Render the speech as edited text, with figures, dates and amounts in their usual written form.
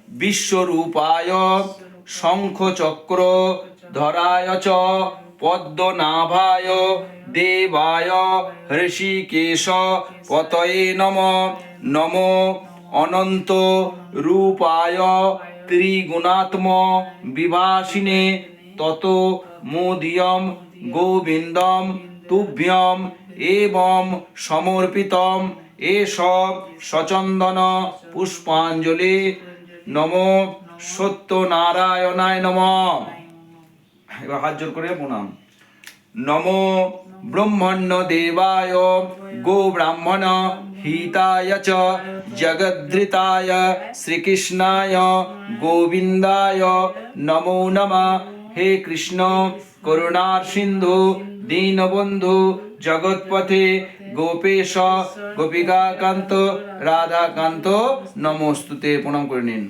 বিশ্বরূপায় শঙ্খচক্র ধরায় চ পদ্মনাভায় দেবায় ঋষিকেশ পতয়ে নমঃ। নমো অনন্ত রূপায় ত্রিগুণাত্ম বিভাসিনে তত মোদিয়ম গোবিন্দম তুভ্যম এবং সমর্পিতম এষ সচন্দন পুষ্পাঞ্জলি। নমো সত্যনারায়ণায় নমঃ। এবার হাত জোর করে প্রণাম। নমো ব্রহ্মণ্য দেবায় গো ব্রাহ্মণ হিতায় চ জগদ্ধিতায় শ্রীকৃষ্ণায় গোবিন্দায় নমো নমঃ। হে কৃষ্ণ করুণার সিন্ধু দীনবন্ধু জগৎপথে গোপেশ গোপিকাকান্ত রাধাকান্ত নমস্তুতে। প্রণাম করে নিন।